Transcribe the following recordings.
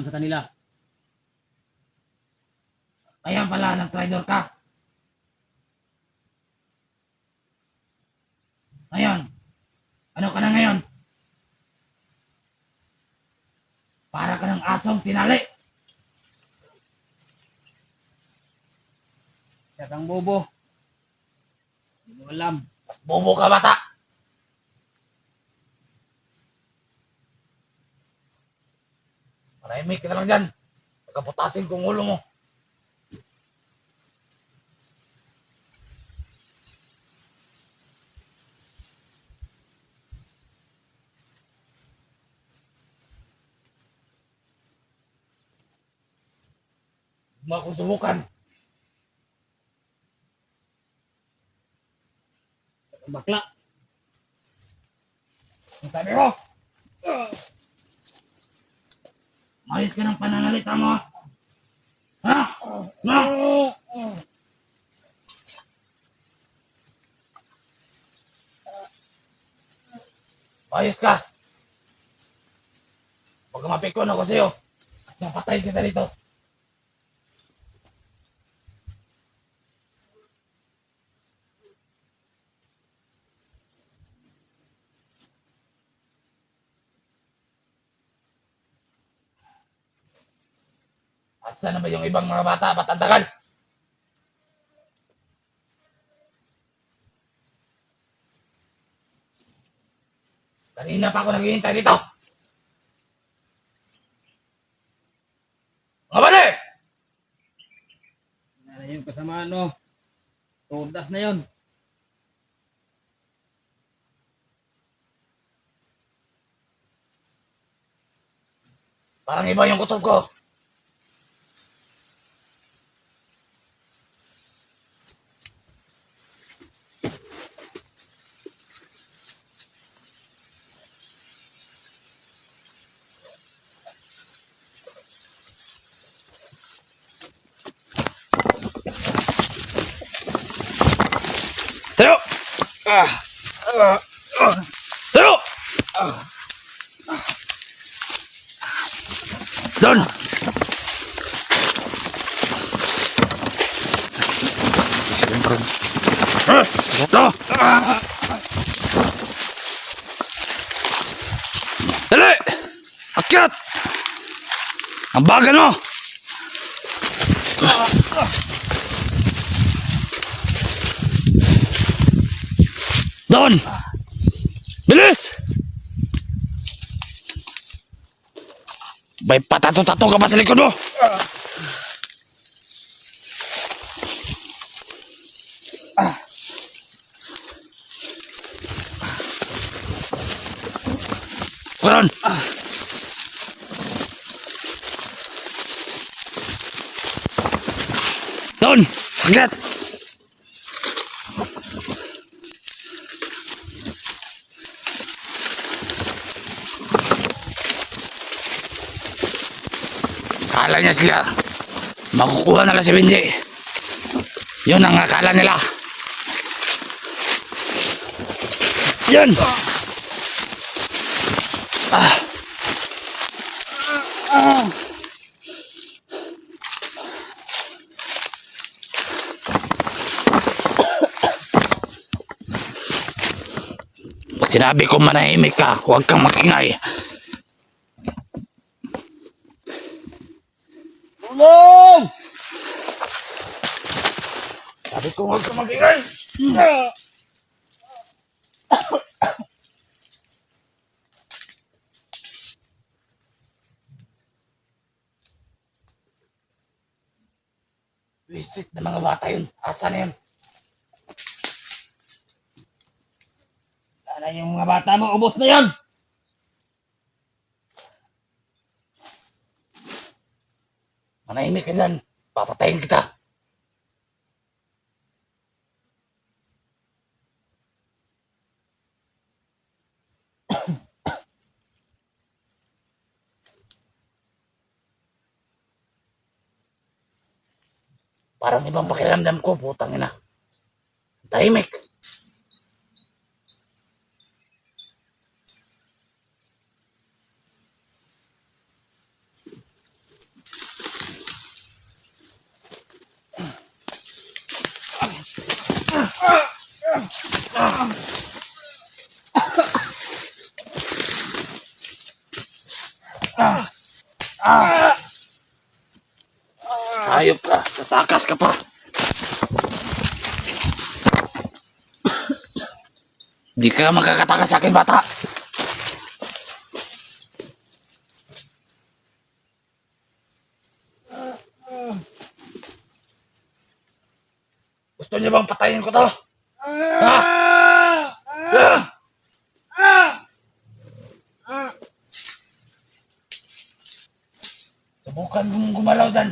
lang sa kanila. Kaya pala nag-traitor ka. Ngayon, ano ka na ngayon? Para ka ng asong tinali. Siya kang bobo. Hindi mo alam. Mas bobo ka bata. Manahimik ka na lang dyan. Pagkaputasin kong ulo mo. Huwag mo akong subukan. Bakla. Ang sabi mo, mayos ka ng pananalita mo. Ha? Ha? Mayos ka. Huwag mapikon ako sa'yo. At mapatay kita dito. Asa na ba yung ibang mga bata? Ba't ang tagal? Kanina pa ako naghihintay dito. Mga bali! Ano yung kasamaan, no? Todas na yon. Parang iba yung kutob ko. Tayo! Tayo! Doon! Isipin ko. Ito! Dali! Akyat! Ang bagal mo! Doon! Bilis! May patato-tato ka pa sa likod mo! Karon! Doon! Akyat! Akala niya sila makukuha nila si Benji. Yun ang akala nila. Yan! Pag sinabi ko manahimik ka, huwag kang makingay. Tulong! Sabi ko huwag kang makingay. Visit na mga bata yun. Asa na yun? Sana yung mga bata mo, ubos na yan! Manahimik ka dyan. Papatayin kita. Parang ibang pakiramdam ko, putang ina. Tahimik. Hayop ka. Tatakas ka pa. Di ka makakatakas sa akin, bata. Gusto niyo bang patayin ko to? Ha? Subukan mong gumalaw dyan.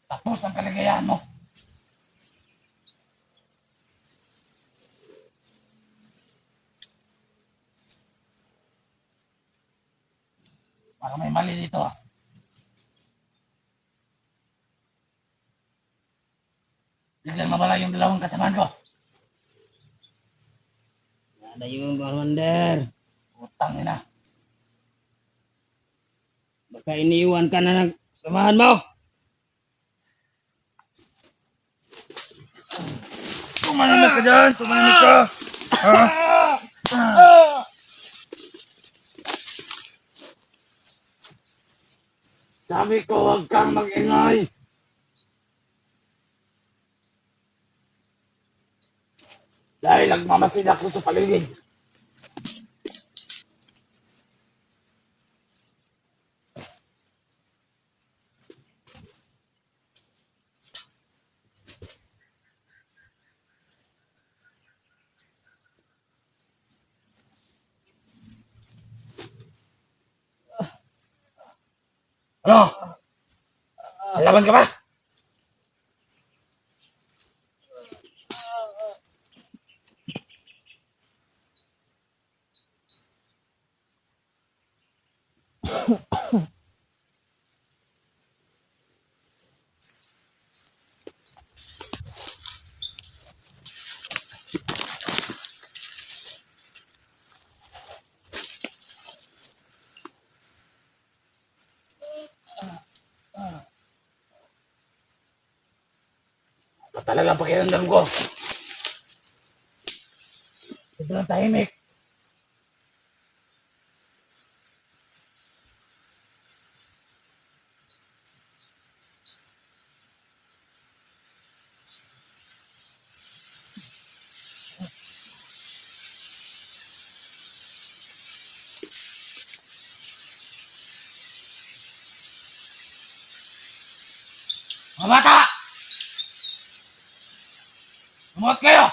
Tapos ang kaligayahan mo. Para may mali dito. Biglang mawala yung dalawang kasamaan ko. Ada yung Commander. Utang ina. Baka iniiwan ka na ng samahan mo. Tumahimik ka dyan. Tumahimik ka. Ha? Sabi ko, huwag kang mag-ingay. Dahil nagmamasid ako sa paligid. Ano? Laban ka ba? Ito talaga ang pakiramdam ko. Sobrang tahimik. Mga bata! Umuot kayo!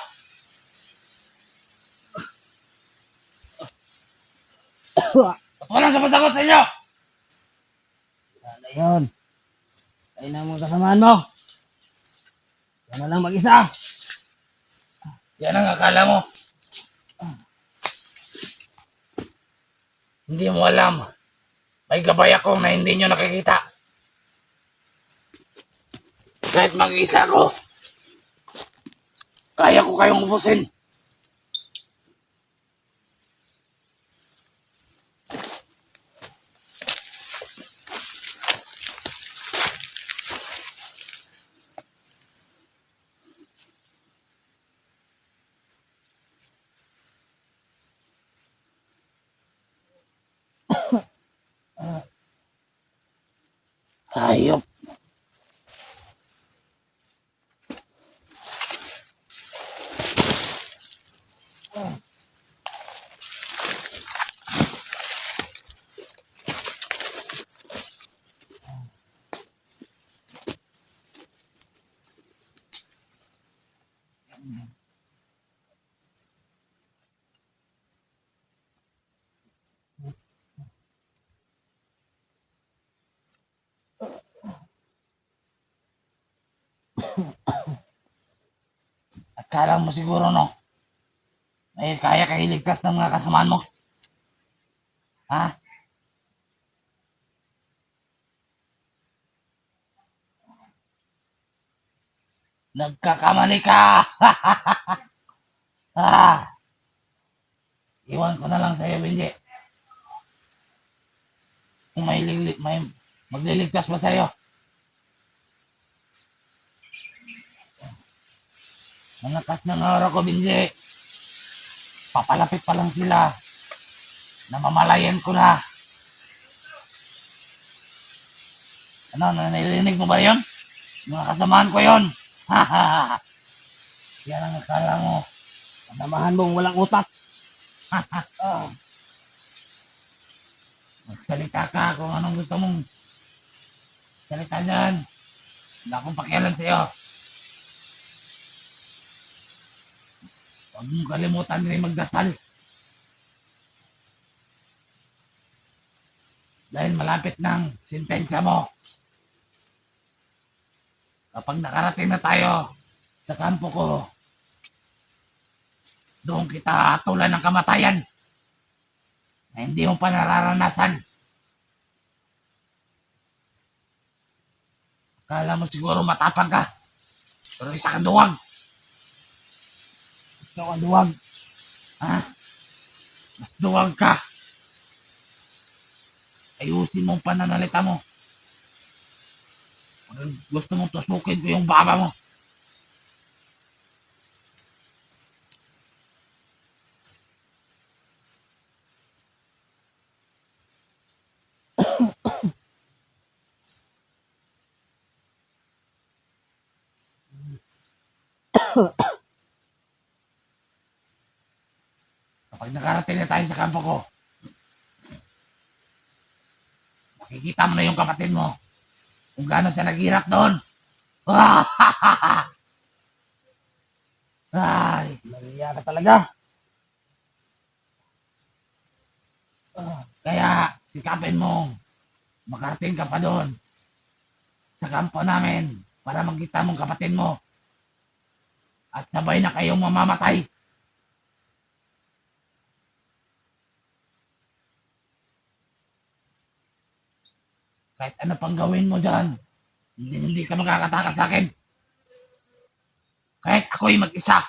At walang sumasagot sa inyo! Ada yun. Ay na mo kasamahan mo. Yan na lang mag-isa. Yan ang akala mo. Hindi mo alam. May gabay ako na hindi nyo nakikita. Kahit mag-isa ko, kaya ko kayong ubusin. Hayop. Akala mo siguro, no? May kaya ka iligtas ng mga kasamaan mo. Ha? Nagkakamali ka! ah! Iwan ko na lang sa'yo, Benji. Kung may magliligtas ba sa'yo? Nangakas ng aura ko, Binji. Papalapit pa lang sila. Namamalayan ko na. Ano, narinig mo ba yun? Mga kasamaan ko yun. Ha ha ha. Yan ang akala mo. Kasamahan mong walang utak. Magsalita ka kung anong gusto mong salita dyan. Wala akong pakialam sa'yo. Huwag mong kalimutan rin magdasal. Dahil malapit ng sentensya mo. Kapag nakarating na tayo sa kampo ko, doon kita hatulan ng kamatayan na hindi mo pa nararanasan. Akala mo siguro matapang ka, pero isa kang duwag. Ikaw ang duwag. Ha? Mas duwag ka. Ayusin mo ang pananalita mo. Kung gusto mong tusukin ko yung baba mo. Kapag nakarating na tayo sa kampo ko, makikita mo na yung kapatid mo kung gaano siya naghirap doon. Ay, Nariya ka talaga. kaya sikapin mong makarating ka pa doon sa kampo namin para magkita mong kapatid mo at sabay na kayong mamamatay. Kahit ano pang gawin mo dyan, hindi ka makakatakas sa akin. Kahit ako'y mag-isa,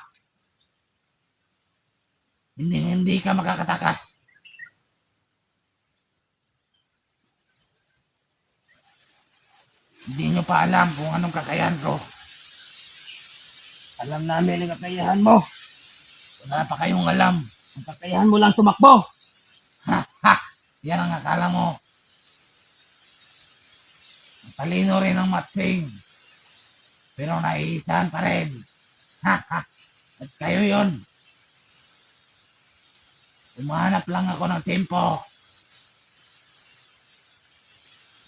hindi ka makakatakas. Hindi nyo pa alam kung anong kakayahan ko. Alam namin ang kakayahan mo. Wala pa kayong alam. Ang kakayahan mo lang tumakbo. Ha! Ha! Yan ang akala mo. Talino rin ang matsing. Pero naiisahan pa rin. Ha! Ha! At kayo yon. Umahanap lang ako ng tempo.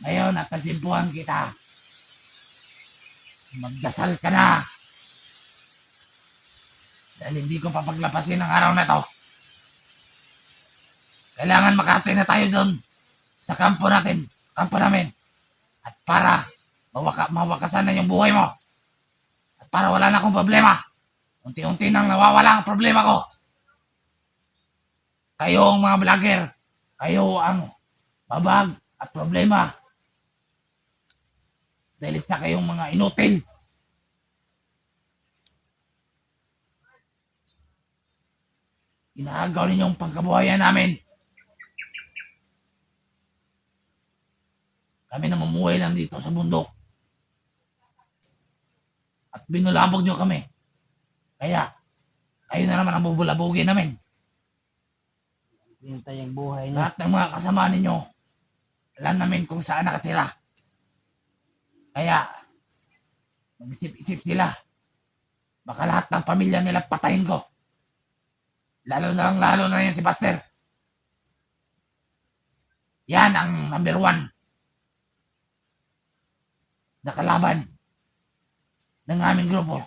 Ngayon at natimpuhan kita. Magdasal ka na. Dahil hindi ko papaglapasin ang araw na to. Kailangan makarating na tayo doon sa kampo natin, kampo namin. At para mawakasan na yung buhay mo. At para wala na akong problema. Unti-unti nang nawawala ang problema ko. Kayo ang mga vlogger. Kayo ang babag at problema. Dahil isa kayong mga inutil. Inaagaw ninyo ang pagkabuhayan namin. Kami namumuhay lang dito sa bundok. At binulabog nyo kami. Kaya, kayo na naman ang bubulabugin namin. Hintay ang buhay niya. Lahat ng mga kasama ninyo, alam namin kung saan nakatira. Kaya, mag-isip-isip sila. Baka lahat ng pamilya nila patayin ko. Lalo na yan si Buster. Yan ang number 1 na kalaban ng aming grupo.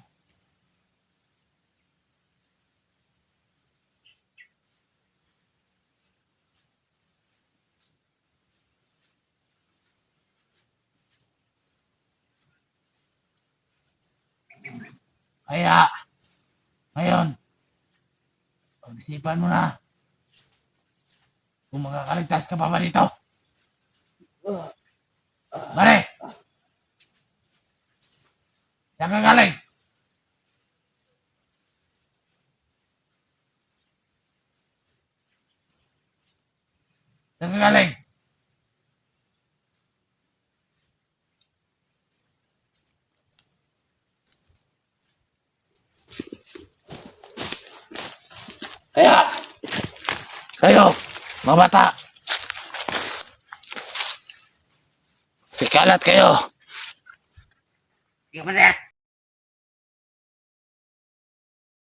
Kaya, ngayon, pag-isipan mo na kung makakaligtas ka pa ba dito. Pare! Saan ka galing? Saan ka galing? Kaya, kayo, mga bata, sikalat kayo. Ikaw na.